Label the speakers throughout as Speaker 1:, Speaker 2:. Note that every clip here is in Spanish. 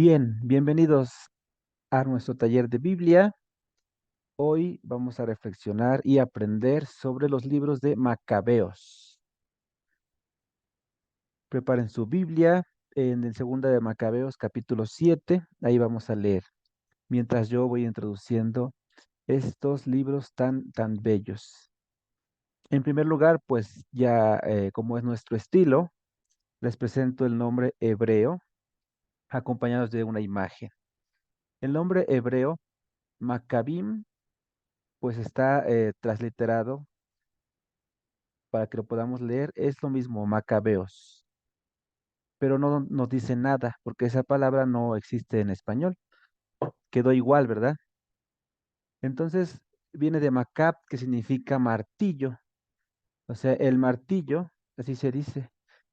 Speaker 1: Bien, bienvenidos a nuestro taller de Biblia. Hoy vamos a reflexionar y aprender sobre los libros de Macabeos. Preparen su Biblia en el Segunda de Macabeos, capítulo 7. Ahí vamos a leer, mientras yo voy introduciendo estos libros tan bellos. En primer lugar, pues ya como es nuestro estilo, les presento el nombre hebreo, acompañados de una imagen. El nombre hebreo, Maccabim, pues está transliterado para que lo podamos leer, es lo mismo, Macabeos, pero no nos dice nada, porque esa palabra no existe en español, quedó igual, ¿verdad? Entonces viene de Macab, que significa martillo, o sea, el martillo, así se dice,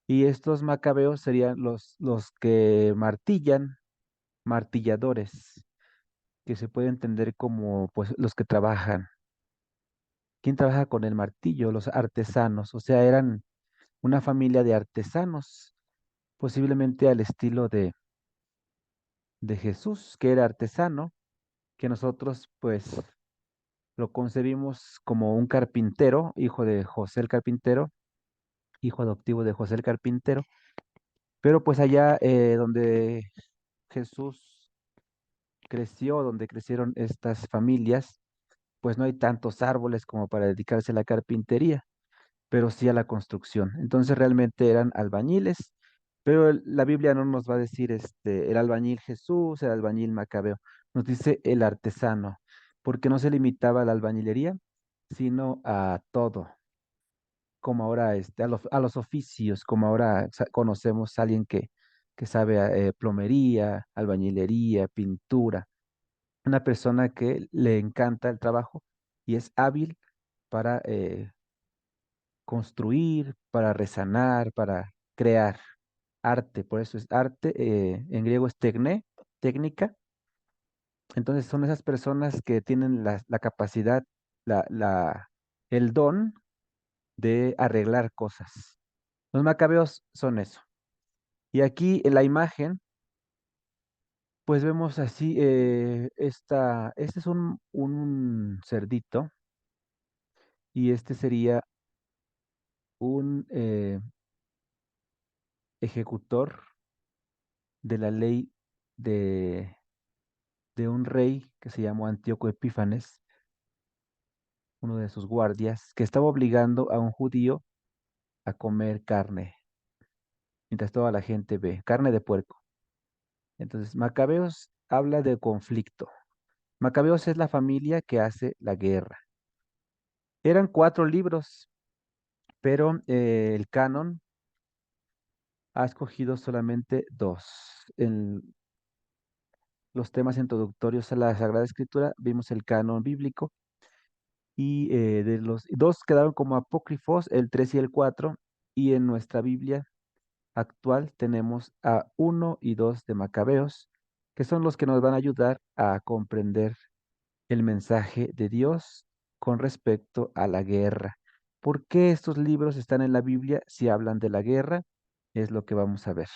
Speaker 1: y estos macabeos serían los que martillan, martilladores, que se puede entender como pues los que trabajan. ¿Quién trabaja con el martillo? Los artesanos, o sea, eran una familia de artesanos, posiblemente al estilo de Jesús, que era artesano, que nosotros pues lo concebimos como un carpintero, hijo de José el carpintero, hijo adoptivo de José el carpintero, pero pues allá donde Jesús creció, donde crecieron estas familias, pues no hay tantos árboles como para dedicarse a la carpintería, pero sí a la construcción. Entonces realmente eran albañiles, pero la Biblia no nos va a decir el albañil Jesús, el albañil Macabeo, nos dice el artesano, porque no se limitaba a la albañilería, sino a todo, como ahora a los oficios, como ahora conocemos a alguien que sabe plomería, albañilería, pintura, una persona que le encanta el trabajo y es hábil para construir, para resanar, para crear arte. Por eso es arte, en griego es técnica. Entonces son esas personas que tienen la capacidad, el don de arreglar cosas. Los macabeos son eso. Y aquí en la imagen, pues vemos así, este es un cerdito y este sería un ejecutor de la ley de de un rey que se llamó Antíoco Epífanes, uno de sus guardias, que estaba obligando a un judío a comer carne, mientras toda la gente ve, carne de puerco. Entonces, Macabeos habla de conflicto. Macabeos es la familia que hace la guerra. Eran 4 libros, pero el canon ha escogido solamente 2. En los temas introductorios a la Sagrada Escritura vimos el canon bíblico y de los 2 quedaron como apócrifos, el 3 y el 4, y en nuestra Biblia actual tenemos a 1 y 2 de Macabeos, que son los que nos van a ayudar a comprender el mensaje de Dios con respecto a la guerra. ¿Por qué estos libros están en la Biblia si hablan de la guerra? Es lo que vamos a ver.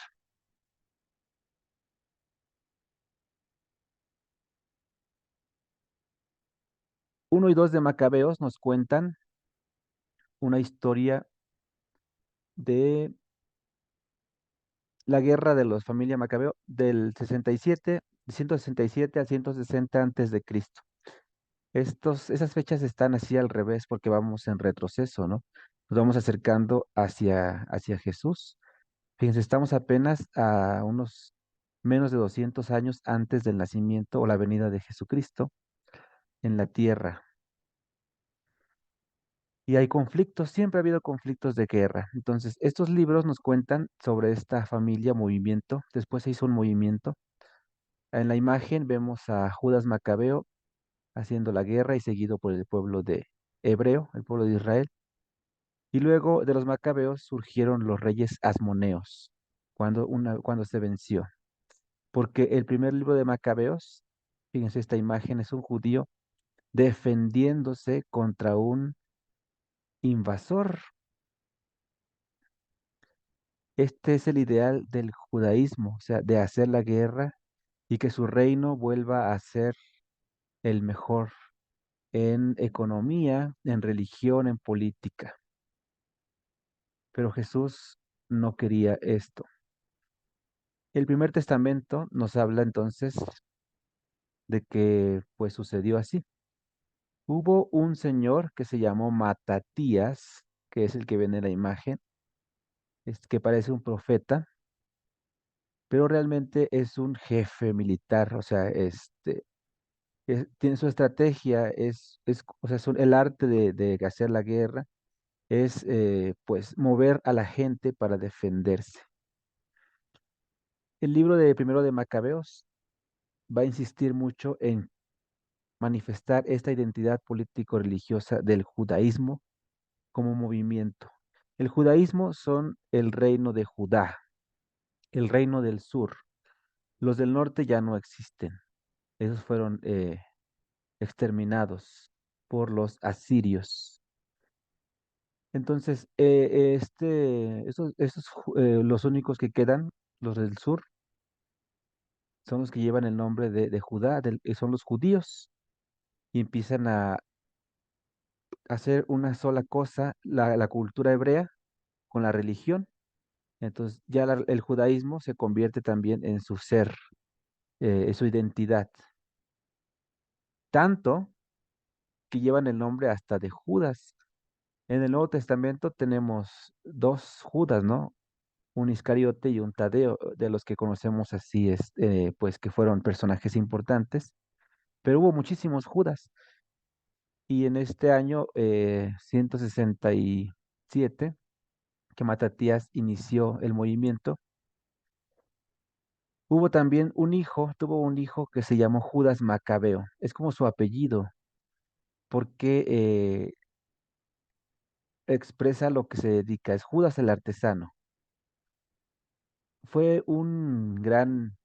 Speaker 1: 1 y 2 de Macabeos nos cuentan una historia de la guerra de los familia Macabeo del 67, 167 al 160 antes de Cristo. Esas fechas están así al revés porque vamos en retroceso, ¿no? Nos vamos acercando hacia Jesús. Fíjense, estamos apenas a unos menos de 200 años antes del nacimiento o la venida de Jesucristo en la tierra. Y hay conflictos, siempre ha habido conflictos de guerra. Entonces, estos libros nos cuentan sobre esta familia, movimiento. Después se hizo un movimiento. En la imagen vemos a Judas Macabeo haciendo la guerra y seguido por el pueblo de hebreo, el pueblo de Israel. Y luego de los macabeos surgieron los reyes asmoneos, cuando se venció. Porque el primer libro de Macabeos, fíjense esta imagen, es un judío defendiéndose contra un invasor. Este es el ideal del judaísmo, o sea, de hacer la guerra y que su reino vuelva a ser el mejor en economía, en religión, en política. Pero Jesús no quería esto. El primer testamento nos habla entonces de que pues sucedió así. Hubo un señor que se llamó Matatías, que es el que viene en la imagen, que parece un profeta, pero realmente es un jefe militar, o sea, tiene su estrategia, o sea, el arte de hacer la guerra es pues mover a la gente para defenderse. El libro de primero de Macabeos va a insistir mucho en manifestar esta identidad político-religiosa del judaísmo como movimiento. El judaísmo son el reino de Judá, el reino del sur. Los del norte ya no existen. Esos fueron exterminados por los asirios. Entonces, los únicos que quedan, los del sur, son los que llevan el nombre de Judá, son los judíos, y empiezan a hacer una sola cosa, la cultura hebrea con la religión. Entonces, ya el judaísmo se convierte también en su ser, en su identidad, tanto que llevan el nombre hasta de Judas. En el Nuevo Testamento tenemos dos Judas, ¿no? Un Iscariote y un Tadeo, de los que conocemos así, pues que fueron personajes importantes, pero hubo muchísimos Judas. Y en este año 167, que Matatías inició el movimiento, tuvo un hijo que se llamó Judas Macabeo. Es como su apellido, porque expresa lo que se dedica. Es Judas el artesano. Fue un gran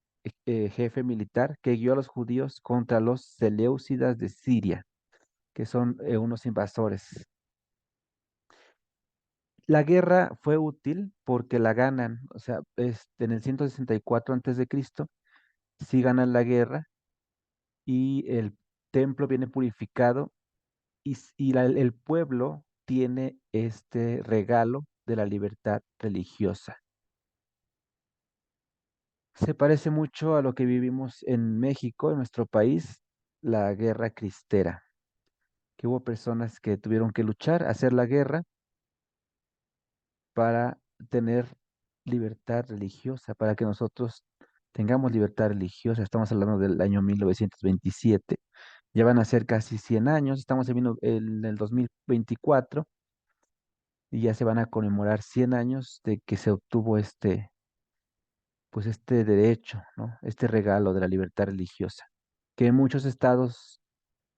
Speaker 1: jefe militar que guió a los judíos contra los Seleucidas de Siria, que son unos invasores. La guerra fue útil porque la ganan, o sea, en el 164 antes de Cristo, sí ganan la guerra y el templo viene purificado el pueblo tiene este regalo de la libertad religiosa. Se parece mucho a lo que vivimos en México, en nuestro país, la guerra cristera, que hubo personas que tuvieron que luchar, hacer la guerra para tener libertad religiosa, para que nosotros tengamos libertad religiosa. Estamos hablando del año 1927. Ya van a ser casi 100 años, estamos en el 2024 y ya se van a conmemorar 100 años de que se obtuvo pues este derecho, ¿no? Este regalo de la libertad religiosa, que muchos estados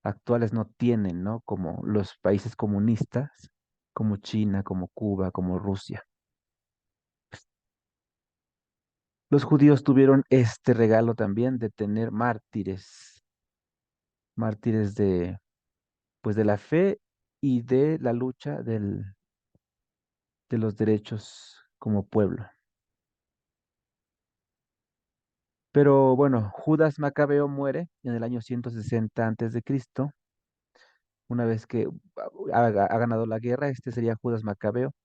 Speaker 1: actuales no tienen, ¿no? Como los países comunistas, como China, como Cuba, como Rusia. Los judíos tuvieron este regalo también de tener mártires, mártires pues de la fe y de la lucha de los derechos como pueblo. Pero bueno, Judas Macabeo muere en el año 160 antes de Cristo. Una vez que ha ganado la guerra, este sería Judas Macabeo,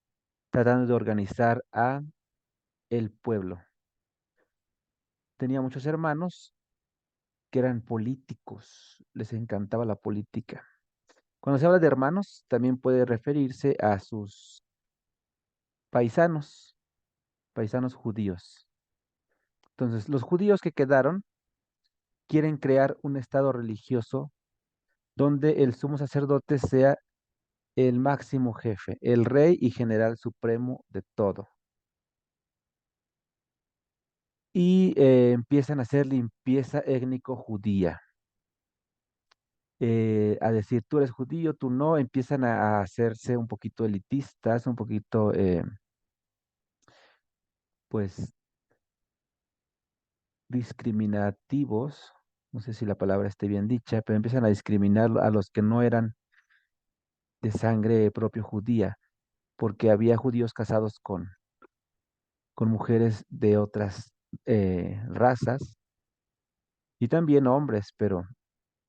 Speaker 1: tratando de organizar a el pueblo. Tenía muchos hermanos que eran políticos, les encantaba la política. Cuando se habla de hermanos, también puede referirse a sus paisanos, paisanos judíos. Entonces, los judíos que quedaron quieren crear un estado religioso donde el sumo sacerdote sea el máximo jefe, el rey y general supremo de todo. Y empiezan a hacer limpieza étnico-judía. A decir, tú eres judío, tú no, empiezan a hacerse un poquito elitistas, un poquito, pues, discriminativos, no sé si la palabra esté bien dicha, pero empiezan a discriminar a los que no eran de sangre propio judía, porque había judíos casados con mujeres de otras razas y también hombres, pero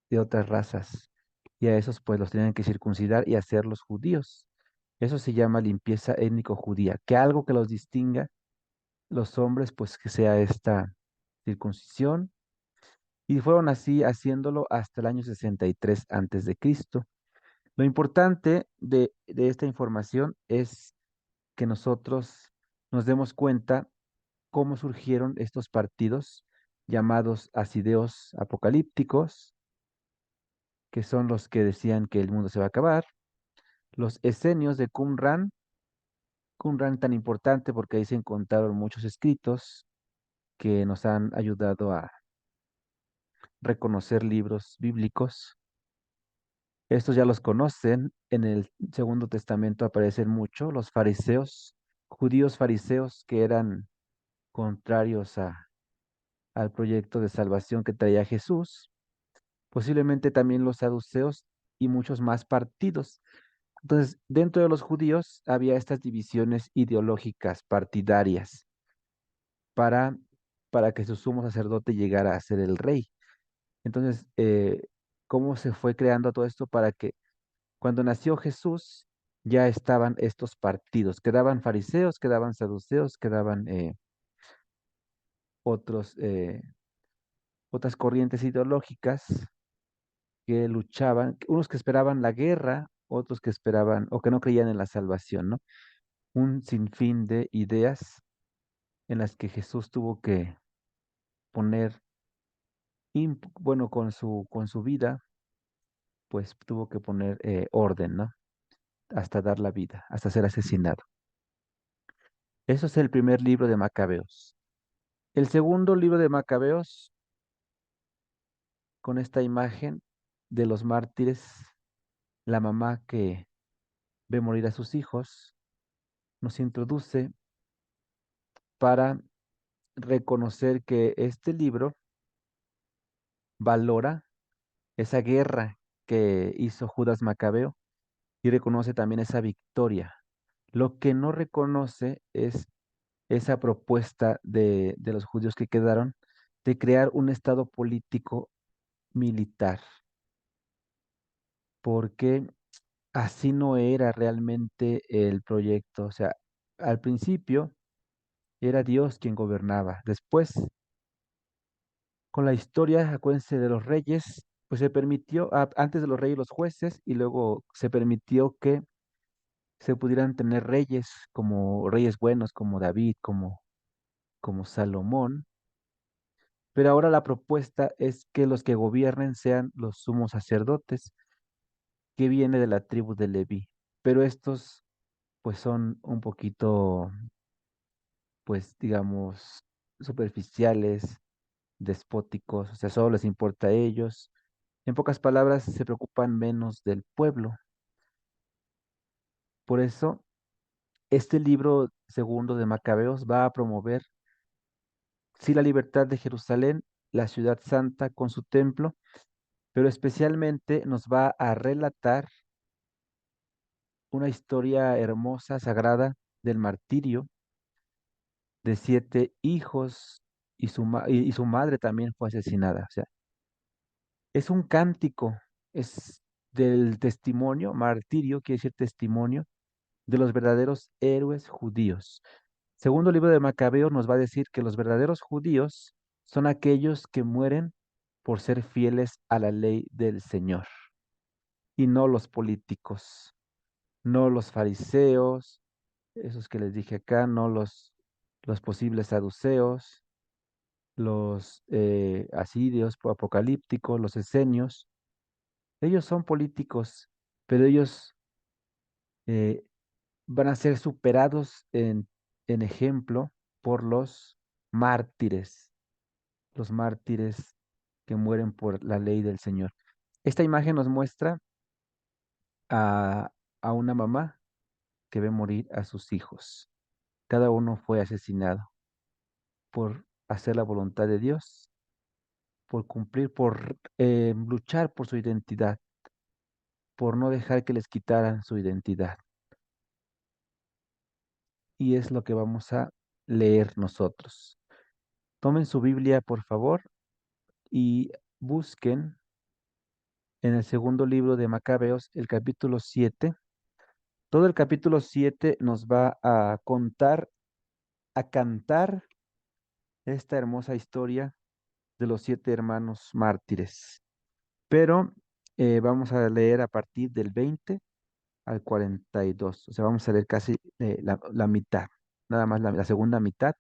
Speaker 1: de otras razas. Y a esos pues los tenían que circuncidar y hacer los judíos. Eso se llama limpieza étnico-judía, que algo que los distinga los hombres, pues que sea esta circuncisión. Y fueron así haciéndolo hasta el año 63 antes de Cristo. Lo importante de esta información es que nosotros nos demos cuenta cómo surgieron estos partidos llamados asideos apocalípticos, que son los que decían que el mundo se va a acabar, los esenios de Qumran, Qumran tan importante porque ahí se encontraron muchos escritos que nos han ayudado a reconocer libros bíblicos. Estos ya los conocen, en el Segundo Testamento aparecen mucho los fariseos, judíos fariseos que eran contrarios al proyecto de salvación que traía Jesús, posiblemente también los saduceos y muchos más partidos. Entonces, dentro de los judíos había estas divisiones ideológicas partidarias para, para que su sumo sacerdote llegara a ser el rey. Entonces, ¿cómo se fue creando todo esto para que cuando nació Jesús ya estaban estos partidos? Quedaban fariseos, quedaban saduceos, quedaban otros, otras corrientes ideológicas que luchaban, unos que esperaban la guerra, otros que esperaban o que no creían en la salvación, ¿no? Un sinfín de ideas en las que Jesús tuvo que poner, bueno, con su vida, pues tuvo que poner orden, ¿no? Hasta dar la vida, hasta ser asesinado. Eso es el primer libro de Macabeos. El segundo libro de Macabeos, con esta imagen de los mártires, la mamá que ve morir a sus hijos, nos introduce para reconocer que este libro valora esa guerra que hizo Judas Macabeo y reconoce también esa victoria. Lo que no reconoce es esa propuesta de los judíos que quedaron de crear un estado político militar, porque así no era realmente el proyecto. O sea, al principio era Dios quien gobernaba. Después, con la historia, acuérdense de los reyes, pues se permitió, antes de los reyes, los jueces, y luego se permitió que se pudieran tener reyes como reyes buenos, como David, como Salomón. Pero ahora la propuesta es que los que gobiernen sean los sumos sacerdotes, que viene de la tribu de Leví. Pero estos, pues son un poquito, pues digamos, superficiales, despóticos, o sea, solo les importa a ellos. En pocas palabras, se preocupan menos del pueblo. Por eso, este libro segundo de Macabeos va a promover, sí, la libertad de Jerusalén, la ciudad santa con su templo, pero especialmente nos va a relatar una historia hermosa, sagrada, del martirio de 7 hijos y su madre también fue asesinada. O sea, es un cántico, es del testimonio, martirio quiere decir testimonio de los verdaderos héroes judíos. Segundo libro de Macabeo nos va a decir que los verdaderos judíos son aquellos que mueren por ser fieles a la ley del Señor y no los políticos, no los fariseos, esos que les dije acá, no los posibles saduceos, los asirios apocalípticos, los esenios. Ellos son políticos, pero ellos eh, van a ser superados en ejemplo por los mártires que mueren por la ley del Señor. Esta imagen nos muestra a, a una mamá que ve morir a sus hijos. Cada uno fue asesinado por hacer la voluntad de Dios, por cumplir, por luchar por su identidad, por no dejar que les quitaran su identidad. Y es lo que vamos a leer nosotros. Tomen su Biblia, por favor, y busquen en el segundo libro de Macabeos, el capítulo 7. Todo el capítulo 7 nos va a contar, a cantar esta hermosa historia de los 7 hermanos mártires. Pero vamos a leer a partir del 20 al 42. O sea, vamos a leer casi la mitad, nada más la segunda mitad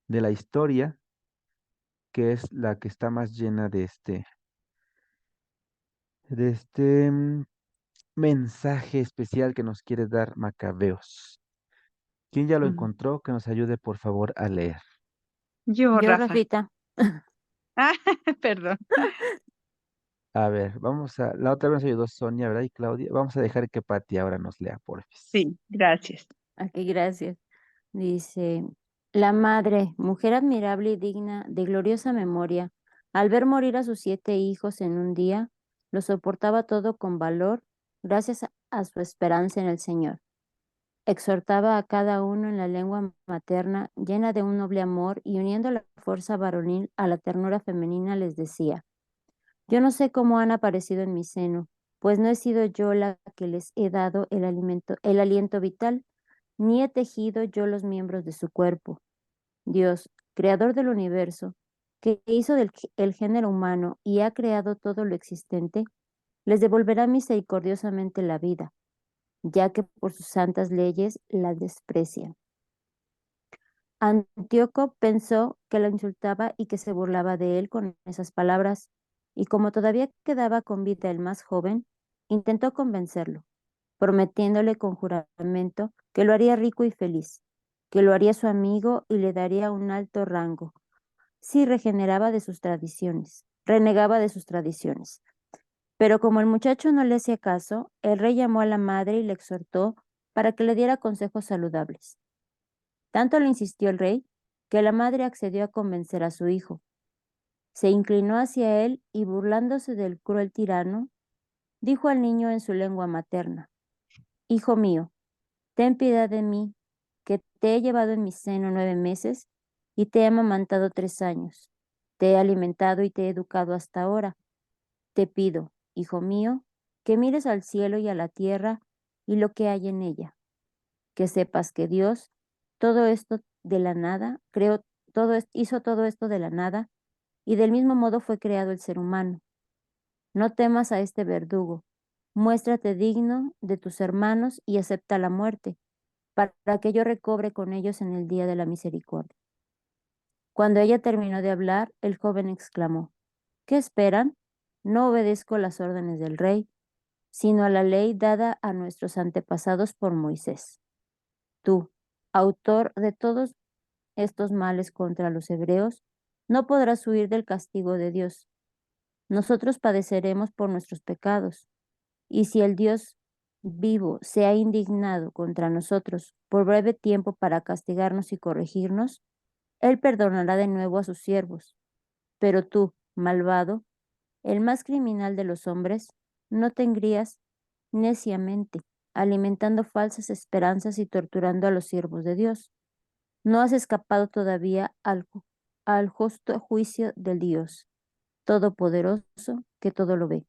Speaker 1: de la historia, que es la que está más llena de este mensaje especial que nos quiere dar Macabeos. ¿Quién ya lo
Speaker 2: Ujú.
Speaker 1: encontró? Que nos ayude, por favor, a leer.
Speaker 2: Yo,
Speaker 3: Yo,
Speaker 2: Rafa.
Speaker 3: Rafita.
Speaker 2: Ah, perdón.
Speaker 1: A ver, la otra vez nos ayudó Sonia, ¿verdad? Y Claudia. Vamos a dejar que Pati ahora nos lea, porfis.
Speaker 2: Sí, gracias.
Speaker 3: Aquí, gracias. Dice, la madre, mujer admirable y digna de gloriosa memoria, al ver morir a sus 7 hijos en un día, lo soportaba todo con valor, gracias a su esperanza en el Señor. Exhortaba a cada uno en la lengua materna, llena de un noble amor, y uniendo la fuerza varonil a la ternura femenina, les decía, yo no sé cómo han aparecido en mi seno, pues no he sido yo la que les he dado el aliento vital, ni he tejido yo los miembros de su cuerpo. Dios, creador del universo, que hizo el género humano y ha creado todo lo existente, les devolverá misericordiosamente la vida, ya que por sus santas leyes la desprecian. Antíoco pensó que lo insultaba y que se burlaba de él con esas palabras, y como todavía quedaba con vida el más joven, intentó convencerlo, prometiéndole con juramento que lo haría rico y feliz, que lo haría su amigo y le daría un alto rango, si renegaba de sus tradiciones. Pero como el muchacho no le hacía caso, el rey llamó a la madre y le exhortó para que le diera consejos saludables. Tanto le insistió el rey que la madre accedió a convencer a su hijo. Se inclinó hacia él y, burlándose del cruel tirano, dijo al niño en su lengua materna, Hijo mío, ten piedad de mí, que te he llevado en mi seno 9 meses y te he amamantado 3 años. Te he alimentado y te he educado hasta ahora. Te pido, hijo mío, que mires al cielo y a la tierra y lo que hay en ella, que sepas que Dios, todo esto de la nada, hizo todo esto de la nada, y del mismo modo fue creado el ser humano. No temas a este verdugo, muéstrate digno de tus hermanos y acepta la muerte, para que yo recobre con ellos en el día de la misericordia. Cuando ella terminó de hablar, el joven exclamó, ¿qué esperan? No obedezco las órdenes del rey, sino a la ley dada a nuestros antepasados por Moisés. Tú, autor de todos estos males contra los hebreos, no podrás huir del castigo de Dios. Nosotros padeceremos por nuestros pecados, y si el Dios vivo se ha indignado contra nosotros por breve tiempo para castigarnos y corregirnos, Él perdonará de nuevo a sus siervos. Pero tú, malvado, el más criminal de los hombres, no te engrías neciamente, alimentando falsas esperanzas y torturando a los siervos de Dios. No has escapado todavía al justo juicio del Dios Todopoderoso, que todo lo ve.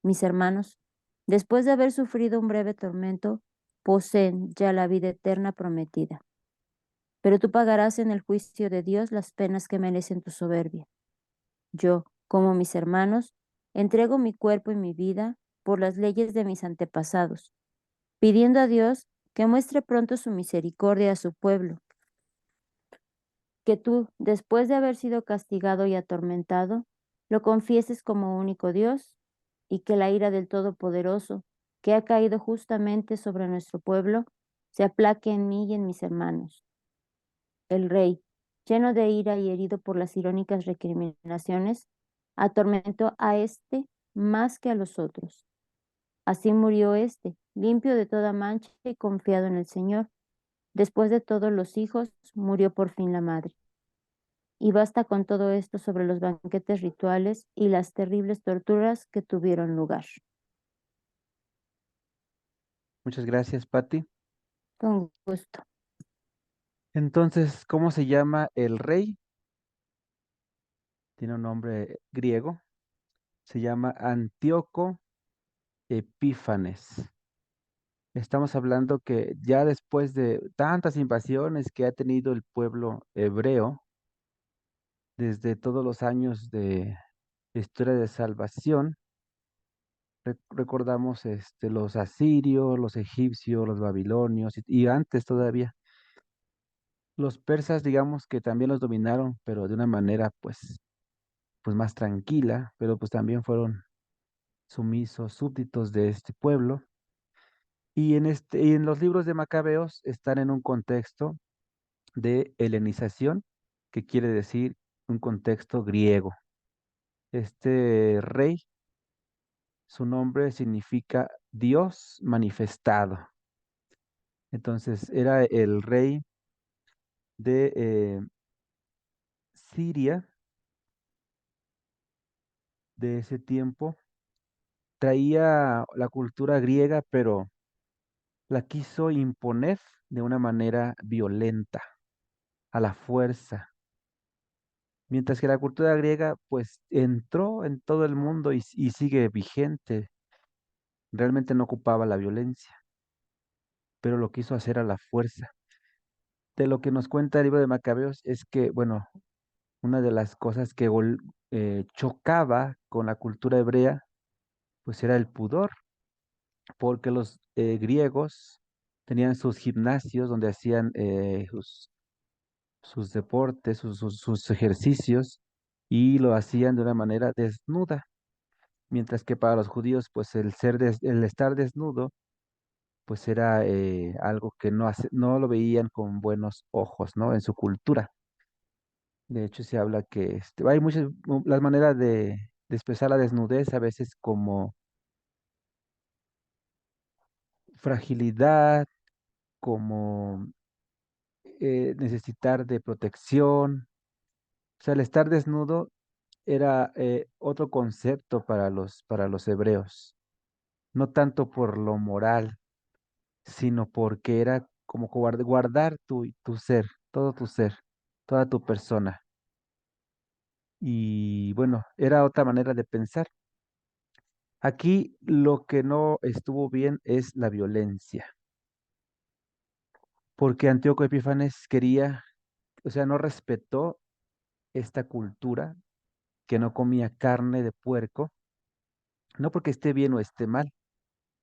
Speaker 3: Mis hermanos, después de haber sufrido un breve tormento, poseen ya la vida eterna prometida. Pero tú pagarás en el juicio de Dios las penas que merecen tu soberbia. Yo, como mis hermanos, entrego mi cuerpo y mi vida por las leyes de mis antepasados, pidiendo a Dios que muestre pronto su misericordia a su pueblo, que tú, después de haber sido castigado y atormentado, lo confieses como único Dios, y que la ira del Todopoderoso, que ha caído justamente sobre nuestro pueblo, se aplaque en mí y en mis hermanos. El rey, lleno de ira y herido por las irónicas recriminaciones, atormentó a éste más que a los otros. Así murió éste, limpio de toda mancha y confiado en el Señor. Después de todos los hijos, murió por fin la madre. Y basta con todo esto sobre los banquetes rituales y las terribles torturas que tuvieron lugar.
Speaker 1: Muchas gracias, Pati.
Speaker 3: Con gusto.
Speaker 1: Entonces, ¿cómo se llama el rey? tiene un nombre griego, se llama Antíoco Epífanes. Estamos hablando que ya después de tantas invasiones que ha tenido el pueblo hebreo, desde todos los años de historia de salvación, recordamos los asirios, los egipcios, los babilonios y antes todavía. Los persas, digamos que también los dominaron, pero de una manera pues más tranquila, pero pues también fueron sumisos, súbditos de este pueblo. Y en los libros de Macabeos están en un contexto de helenización, que quiere decir un contexto griego. Este rey, su nombre significa Dios manifestado. Entonces era el rey de Siria de ese tiempo. Traía la cultura griega, pero la quiso imponer de una manera violenta, a la fuerza. Mientras que la cultura griega, pues, entró en todo el mundo y sigue vigente. Realmente no ocupaba la violencia, pero lo quiso hacer a la fuerza. De lo que nos cuenta el libro de Macabeos es que, bueno, una de las cosas que chocaba con la cultura hebrea, pues era el pudor, porque los griegos tenían sus gimnasios donde hacían sus deportes, sus ejercicios, y lo hacían de una manera desnuda, mientras que para los judíos, pues el estar desnudo, pues era algo que no lo veían con buenos ojos, ¿no? En su cultura. De hecho, se habla que hay muchas, las maneras de expresar la desnudez, a veces como fragilidad, como necesitar de protección. O sea, el estar desnudo era otro concepto para los hebreos, no tanto por lo moral, sino porque era como guardar tu ser, todo tu ser, toda tu persona. Y bueno, era otra manera de pensar. Aquí lo que no estuvo bien es la violencia, porque Antíoco Epífanes quería, o sea, no respetó esta cultura, que no comía carne de puerco, no porque esté bien o esté mal,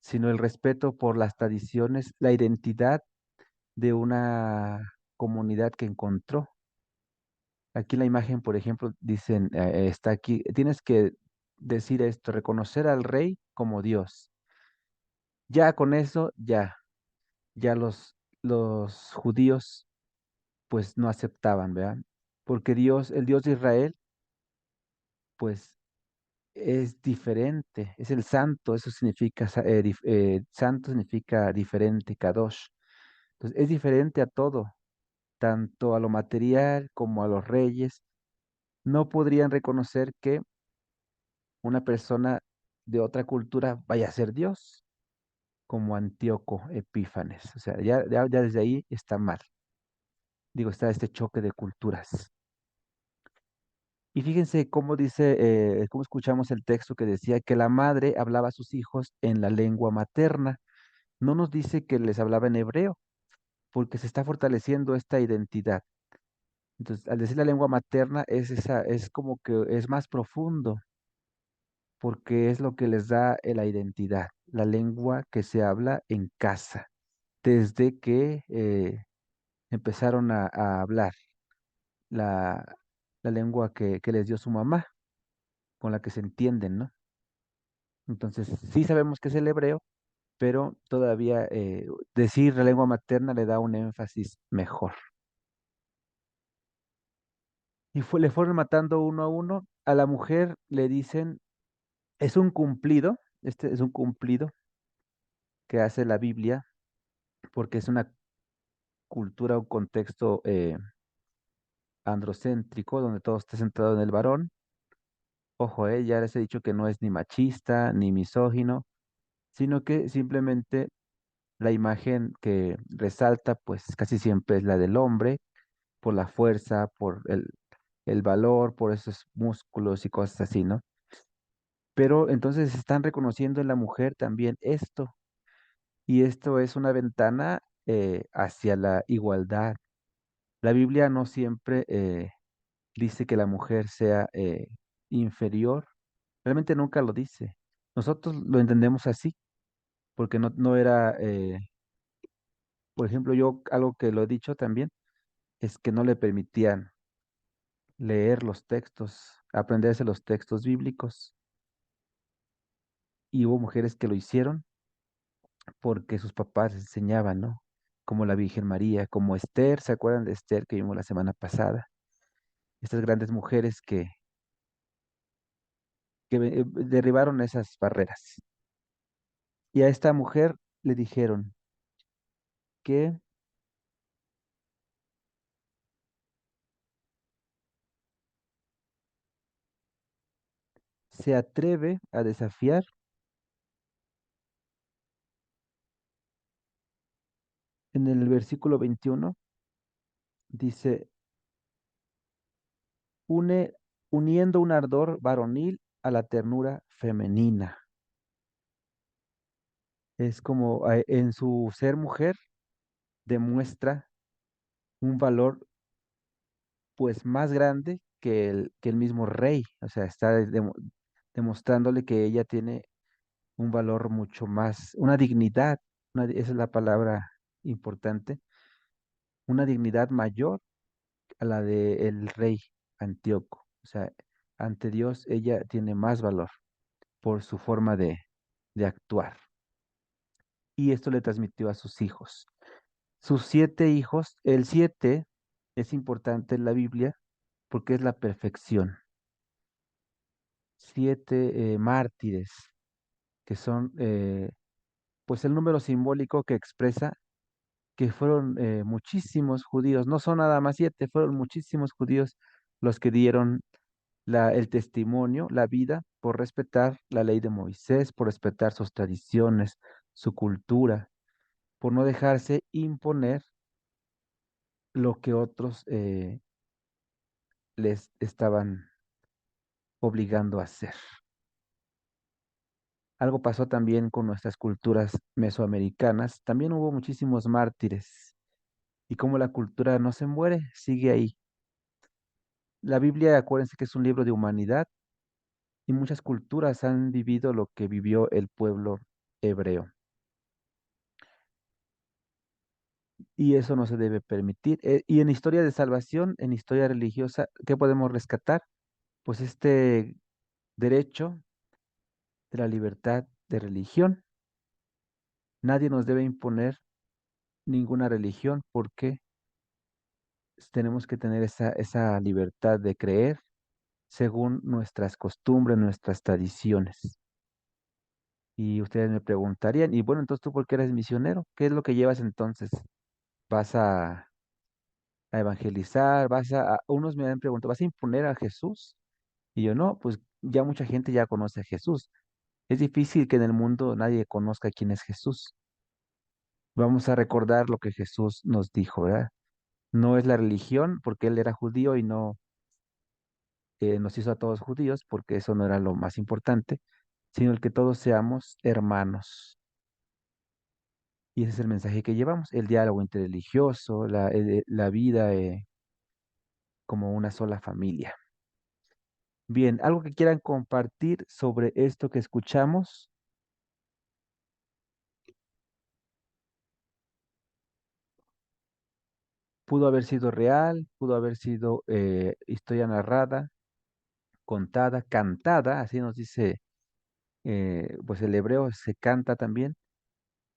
Speaker 1: sino el respeto por las tradiciones, la identidad de una comunidad que encontró. Aquí la imagen, por ejemplo, dicen, está aquí, tienes que decir esto, reconocer al rey como Dios. Ya con eso, ya los judíos pues no aceptaban, ¿verdad? Porque Dios, el Dios de Israel, pues es diferente, es el santo, eso significa, santo significa diferente, kadosh. Entonces, es diferente a todo, tanto a lo material como a los reyes. No podrían reconocer que una persona de otra cultura vaya a ser Dios, como Antíoco Epífanes. O sea, ya desde ahí está mal. Digo, está este choque de culturas. Y fíjense cómo dice, cómo escuchamos el texto que decía que la madre hablaba a sus hijos en la lengua materna. No nos dice que les hablaba en hebreo, porque se está fortaleciendo esta identidad. Entonces, al decir la lengua materna, es como que es más profundo, porque es lo que les da la identidad, la lengua que se habla en casa, desde que empezaron a hablar la, la lengua que les dio su mamá, con la que se entienden, ¿no? Entonces, sí sabemos que es el hebreo, pero todavía decir la lengua materna le da un énfasis mejor. Y le fueron matando uno a uno. A la mujer le dicen, es un cumplido, este es un cumplido que hace la Biblia, porque es una cultura, un contexto androcéntrico, donde todo está centrado en el varón. Ojo, ya les he dicho que no es ni machista ni misógino, sino que simplemente la imagen que resalta, pues casi siempre es la del hombre, por la fuerza, por el valor, por esos músculos y cosas así, ¿no? Pero entonces están reconociendo en la mujer también esto, y esto es una ventana hacia la igualdad. La Biblia no siempre dice que la mujer sea inferior, realmente nunca lo dice. Nosotros lo entendemos así, porque no era, por ejemplo, yo algo que lo he dicho también, es que no le permitían leer los textos, aprenderse los textos bíblicos, y hubo mujeres que lo hicieron porque sus papás les enseñaban, ¿no? Como la Virgen María, como Esther, ¿se acuerdan de Esther que vimos la semana pasada? Estas grandes mujeres que derribaron esas barreras. Y a esta mujer le dijeron que se atreve a desafiar. En el versículo 21 dice, une, uniendo un ardor varonil a la ternura femenina. Es como en su ser mujer demuestra un valor pues más grande que el mismo rey. O sea, está demostrándole que ella tiene un valor mucho más, una dignidad, esa es la palabra importante, una dignidad mayor a la del rey Antíoco. O sea, ante Dios ella tiene más valor por su forma de actuar. Y esto le transmitió a sus hijos. Sus 7 hijos, el 7 es importante en la Biblia porque es la perfección. 7 mártires, que son pues el número simbólico que expresa que fueron muchísimos judíos, no son nada más 7, fueron muchísimos judíos los que dieron el testimonio, la vida, por respetar la ley de Moisés, por respetar sus tradiciones, su cultura, por no dejarse imponer lo que otros les estaban obligando a hacer. Algo pasó también con nuestras culturas mesoamericanas. También hubo muchísimos mártires. Y como la cultura no se muere, sigue ahí. La Biblia, acuérdense que es un libro de humanidad y muchas culturas han vivido lo que vivió el pueblo hebreo. Y eso no se debe permitir. Y en historia de salvación, en historia religiosa, ¿qué podemos rescatar? Pues este derecho de la libertad de religión. Nadie nos debe imponer ninguna religión porque tenemos que tener esa libertad de creer según nuestras costumbres, nuestras tradiciones. Y ustedes me preguntarían, y bueno, entonces tú por qué eres misionero? ¿Qué es lo que llevas entonces? ¿Vas a evangelizar? Unos me han preguntado, ¿vas a imponer a Jesús? Y yo no, pues ya mucha gente ya conoce a Jesús. Es difícil que en el mundo nadie conozca quién es Jesús. Vamos a recordar lo que Jesús nos dijo, ¿verdad? No es la religión, porque él era judío y no nos hizo a todos judíos, porque eso no era lo más importante, sino el que todos seamos hermanos. Y ese es el mensaje que llevamos, el diálogo interreligioso, la vida como una sola familia. Bien, algo que quieran compartir sobre esto que escuchamos. Pudo haber sido real, pudo haber sido historia narrada, contada, cantada, así nos dice, pues el hebreo se canta también.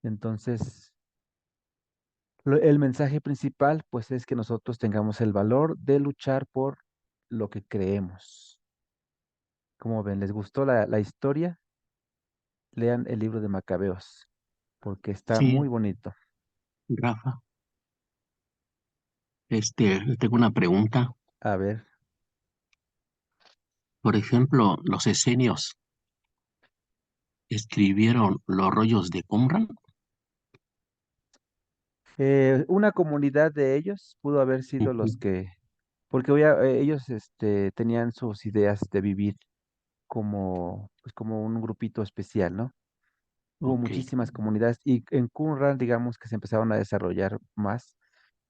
Speaker 1: Entonces, el mensaje principal, pues es que nosotros tengamos el valor de luchar por lo que creemos. Como ven, ¿les gustó la historia? Lean el libro de Macabeos, porque está muy
Speaker 4: Sí,
Speaker 1: bonito.
Speaker 4: Rafa, tengo una pregunta.
Speaker 1: A ver,
Speaker 4: Por ejemplo, los esenios escribieron los rollos de Qumran.
Speaker 1: una comunidad de ellos pudo haber sido los
Speaker 4: Ujú.
Speaker 1: que porque ellos tenían sus ideas de vivir como, pues, como un grupito especial, ¿no? Hubo
Speaker 4: Ok,
Speaker 1: muchísimas comunidades y en Qumran, digamos que se empezaron a desarrollar más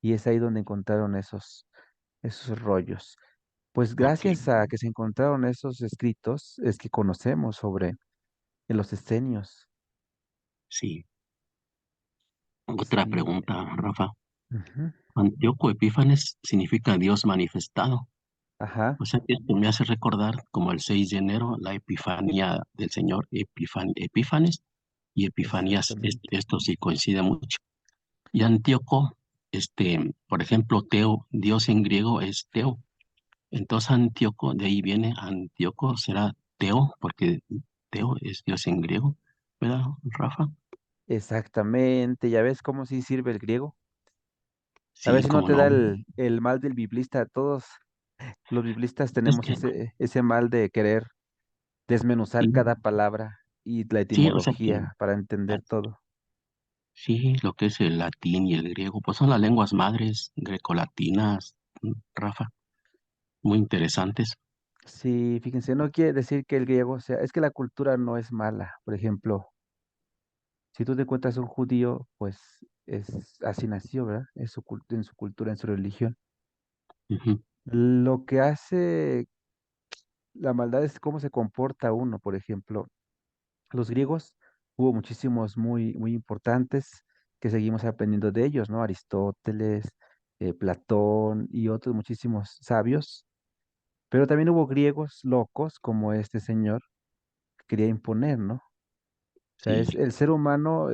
Speaker 1: y es ahí donde encontraron esos rollos. Pues
Speaker 4: ok,
Speaker 1: gracias a que se encontraron esos escritos es que conocemos sobre los esenios.
Speaker 4: sí. Otra
Speaker 1: Sí,
Speaker 4: pregunta, Rafa.
Speaker 1: ujú,
Speaker 4: Antíoco Epífanes significa Dios manifestado.
Speaker 1: ajá,
Speaker 4: O sea, esto me hace recordar como el 6 de enero, la epifanía del Señor Epífanes y Epifanías.
Speaker 1: exactamente.
Speaker 4: Esto sí coincide mucho. Y Antíoco, por ejemplo, Teo, Dios en griego es Teo. Entonces Antíoco, de ahí viene Antíoco, será Teo, porque Teo es Dios en griego, ¿verdad, Rafa?
Speaker 1: Exactamente, ya ves cómo sí sirve el griego. A ver
Speaker 4: Sí,
Speaker 1: si no
Speaker 4: cómo
Speaker 1: te da
Speaker 4: no.
Speaker 1: el mal del biblista. Todos los biblistas
Speaker 4: Es
Speaker 1: tenemos
Speaker 4: que,
Speaker 1: ese mal de querer desmenuzar
Speaker 4: sí,
Speaker 1: cada palabra y la
Speaker 4: sí, o sea que
Speaker 1: etimología para entender todo.
Speaker 4: sí, lo que es el latín y el griego, pues son las lenguas madres grecolatinas, Rafa, muy interesantes.
Speaker 1: Sí, fíjense, no quiere decir que el griego sea, es que la cultura no es mala. Por ejemplo, si tú te encuentras un judío, pues es así nació, ¿verdad? En su cultura, en su religión.
Speaker 4: Ujú.
Speaker 1: Lo que hace la maldad es cómo se comporta uno. Por ejemplo, los griegos hubo muchísimos muy, muy importantes que seguimos aprendiendo de ellos, ¿no? Aristóteles, Platón y otros muchísimos sabios. Pero también hubo griegos locos como este señor que quería imponer, ¿no? O sea,
Speaker 4: Sí,
Speaker 1: el ser humano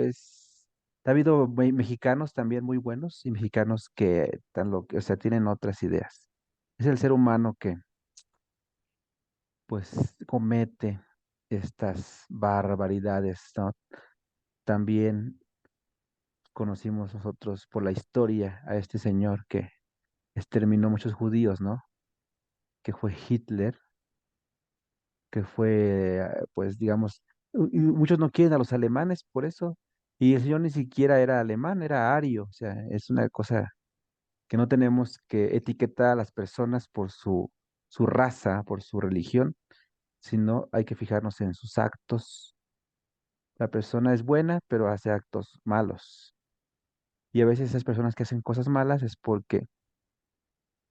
Speaker 1: ha habido mexicanos también muy buenos y mexicanos que o sea, tienen otras ideas. Es el ser humano que, pues, comete estas barbaridades, ¿no? También conocimos nosotros por la historia a este señor que exterminó muchos judíos, ¿no? Que fue Hitler, que fue, pues, digamos, y muchos no quieren a los alemanes por eso, y el señor ni siquiera era alemán, era ario, o sea, es una cosa que no tenemos que etiquetar a las personas por su raza, por su religión, sino hay que fijarnos en sus actos. La persona es buena, pero hace actos malos. Y a veces esas personas que hacen cosas malas es porque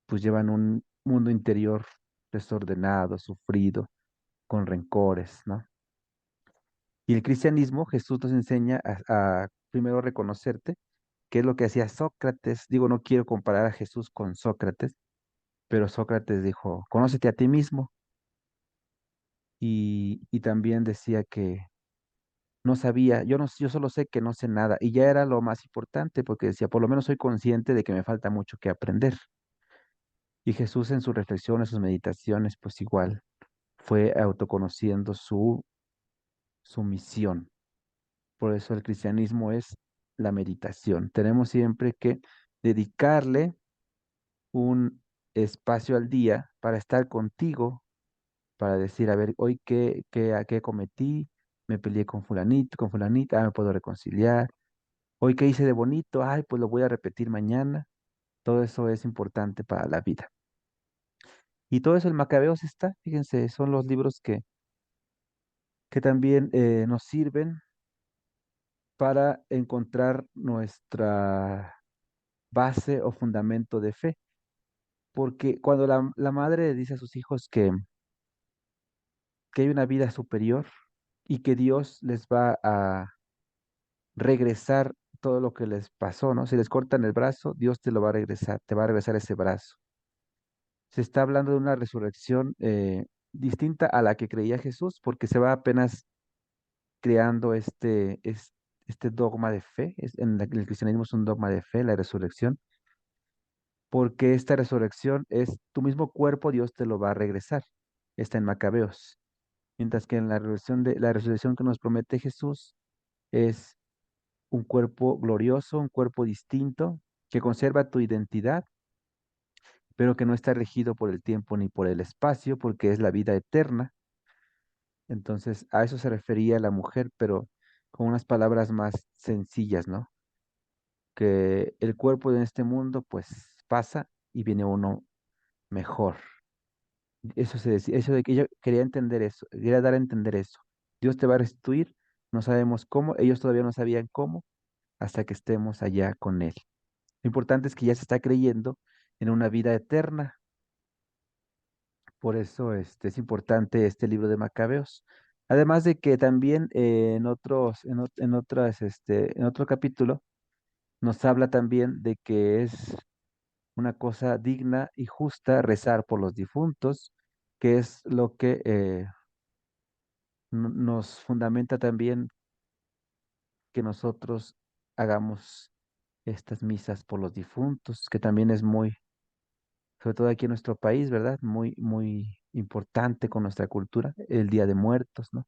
Speaker 1: pues llevan un mundo interior desordenado, sufrido, con rencores, ¿no? Y el cristianismo, Jesús nos enseña a primero reconocerte, que es lo que hacía Sócrates. Digo, no quiero comparar a Jesús con Sócrates, pero Sócrates dijo, conócete a ti mismo. Y también decía que no sabía, yo solo sé que no sé nada. Y ya era lo más importante, porque decía, por lo menos soy consciente de que me falta mucho que aprender. Y Jesús en su reflexión, en sus meditaciones, pues igual fue autoconociendo su misión. Por eso el cristianismo es la meditación. Tenemos siempre que dedicarle un espacio al día para estar contigo, para decir, a ver, hoy qué cometí, me peleé con fulanito, con fulanita, me puedo reconciliar. Hoy qué hice de bonito, ay, pues lo voy a repetir mañana. Todo eso es importante para la vida. Y todo eso el Macabeos está, fíjense, son los libros que también nos sirven para encontrar nuestra base o fundamento de fe. Porque cuando la madre dice a sus hijos que hay una vida superior y que Dios les va a regresar todo lo que les pasó, ¿no? Si les cortan el brazo, Dios te lo va a regresar, te va a regresar ese brazo. Se está hablando de una resurrección distinta a la que creía Jesús, porque se va apenas creando este dogma de fe. En el cristianismo es un dogma de fe, la resurrección, porque esta resurrección es tu mismo cuerpo, Dios te lo va a regresar. Está en Macabeos. Mientras que en la resurrección que nos promete Jesús es un cuerpo glorioso, un cuerpo distinto, que conserva tu identidad, pero que no está regido por el tiempo ni por el espacio, porque es la vida eterna. Entonces, a eso se refería la mujer, pero con unas palabras más sencillas, ¿no? Que el cuerpo de este mundo, pues pasa y viene uno mejor. Eso se decía, eso de que ella quería entender eso, quería dar a entender eso. Dios te va a restituir, no sabemos cómo, ellos todavía no sabían cómo, hasta que estemos allá con Él. Lo importante es que ya se está creyendo en una vida eterna. Por eso es importante este libro de Macabeos. Además de que también en otras, en otro capítulo, nos habla también de que es una cosa digna y justa rezar por los difuntos, que es lo que nos fundamenta también que nosotros hagamos estas misas por los difuntos, que también es muy, sobre todo aquí en nuestro país, ¿verdad? Muy, muy importante con nuestra cultura, el Día de Muertos, ¿no?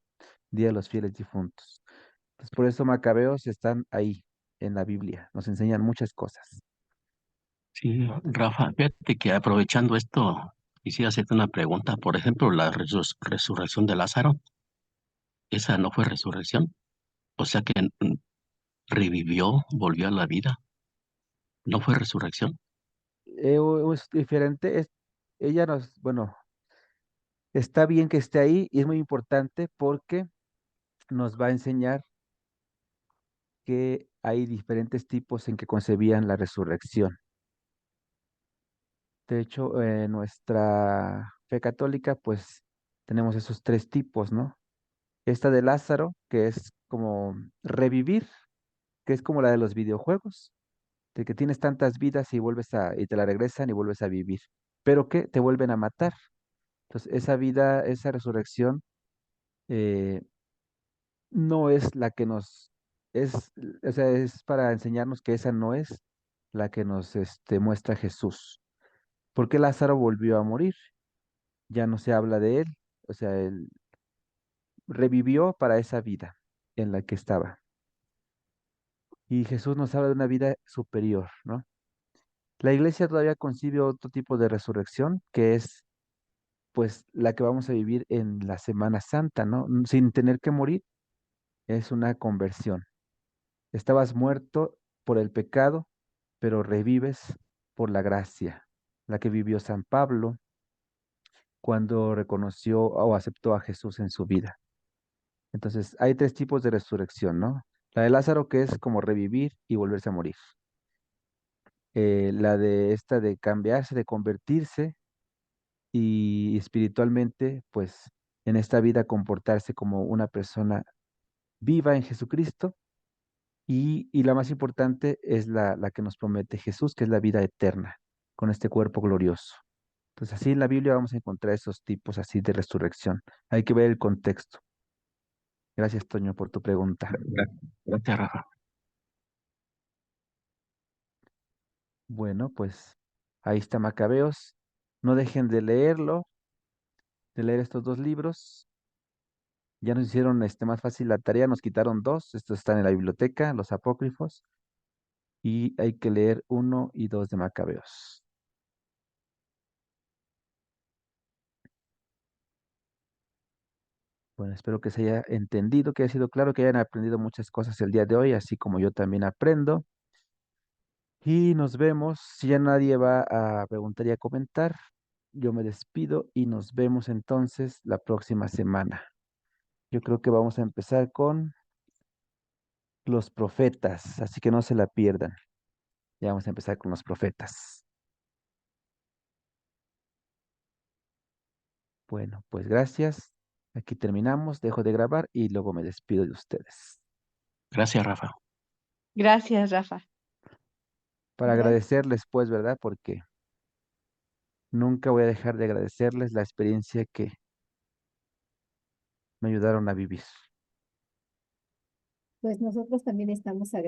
Speaker 1: Día de los Fieles Difuntos. Pues por eso Macabeos están ahí en la Biblia, nos enseñan muchas cosas.
Speaker 4: Sí, Rafa, fíjate que aprovechando esto, quisiera hacerte una pregunta. Por ejemplo, la resurrección de Lázaro, esa no fue resurrección. O sea que revivió, volvió a la vida. No fue resurrección.
Speaker 1: Es diferente, ella bueno, está bien que esté ahí y es muy importante porque nos va a enseñar que hay diferentes tipos en que concebían la resurrección. De hecho, en nuestra fe católica, pues tenemos esos tres tipos, ¿no? Esta de Lázaro, que es como revivir, que es como la de los videojuegos, de que tienes tantas vidas y te la regresan y vuelves a vivir, pero que te vuelven a matar. Entonces, esa vida, esa resurrección, eh, no es la que es, o sea, es para enseñarnos que esa no es la que nos muestra Jesús. Porque Lázaro volvió a morir, ya no se habla de él, o sea, él revivió para esa vida en la que estaba. Y Jesús nos habla de una vida superior, ¿no? La iglesia todavía concibe otro tipo de resurrección, que es pues la que vamos a vivir en la Semana Santa, ¿no? Sin tener que morir, es una conversión. Estabas muerto por el pecado, pero revives por la gracia, la que vivió San Pablo cuando reconoció o aceptó a Jesús en su vida. Entonces, hay tres tipos de resurrección, ¿no? La de Lázaro, que es como revivir y volverse a morir. La de esta de cambiarse, de convertirse y espiritualmente, pues en esta vida comportarse como una persona viva en Jesucristo. Y la más importante es la que nos promete Jesús, que es la vida eterna, con este cuerpo glorioso. Entonces, así en la Biblia vamos a encontrar esos tipos así de resurrección. Hay que ver el contexto. Gracias, Toño, por tu pregunta.
Speaker 4: Gracias, Rafa.
Speaker 1: Bueno, pues ahí está Macabeos. No dejen de leerlo, de leer estos dos libros. Ya nos hicieron más fácil la tarea, nos quitaron dos. Estos están en la biblioteca, los apócrifos, y hay que leer 1 y 2 de Macabeos. Bueno, espero que se haya entendido, que haya sido claro, que hayan aprendido muchas cosas el día de hoy, así como yo también aprendo. Y nos vemos. Si ya nadie va a preguntar y a comentar, yo me despido y nos vemos entonces la próxima semana. Yo creo que vamos a empezar con los profetas, así que no se la pierdan. Ya vamos a empezar con los profetas. Bueno, pues gracias. Aquí terminamos, dejo de grabar y luego me despido de ustedes.
Speaker 4: Gracias, Rafa.
Speaker 2: Gracias, Rafa.
Speaker 1: Para
Speaker 3: Gracias.
Speaker 1: agradecerles, pues, ¿verdad? Porque nunca voy a dejar de agradecerles la experiencia que me ayudaron a vivir.
Speaker 3: Pues nosotros también estamos agradecidos.